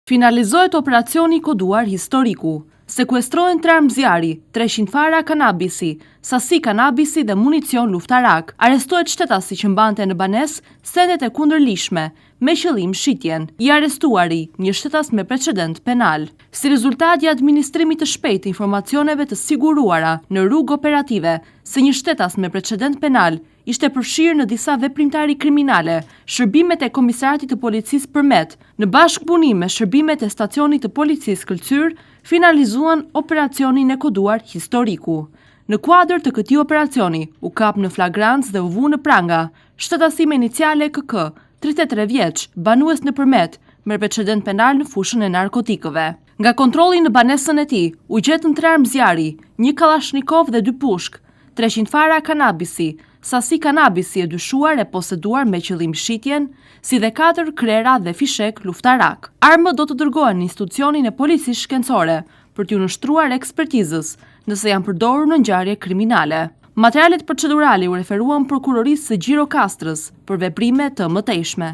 Finalizohet operacioni koduar historiku. Sekuestrohen 3 armë zjarri, 300 fara kanabisi, sasi kanabisi dhe municion luftarak. Arestohet shtetasi që mbante në banes sendet e kundërlishme, me qëllim shitjen. I arestuari, një shtetas me precedent penal. Si rezultat i administrimit të shpejtë informacioneve të siguruara në rrugë operative, se një shtetas me precedent penal ishte përfshirë në disa veprimtari kriminale, shërbimet e Komisariatit të Policisë Përmet, në bashkëpunim me shërbimet e stacionit të Policisë Këlqyr, finalizuan operacionin e koduar historiku. Në kuadër të këtij operacioni, u kap në flagrancë dhe u vu në pranga shtetasi me iniciale KK, 33 vjeç, banues në Përmet, me precedent penal në fushën e narkotikëve. Nga kontrolli në banesën e tij, u gjetën 3 armë zjarri, 1 kalashnikov dhe 2 pushk, 300 fara kanabisi, sasi kanabisi e dyshuar e poseduar me qëllim shitjen, si dhe 4 krera dhe fishek luftarak. Armët do të dërgohen në institucionin e policisë shkencore për t'u nështruar ekspertizës, nëse janë përdorur në ngjarje kriminale. Materialet procedurale u referuan prokurorisë së Gjirokastrës për veprime të mëtejshme.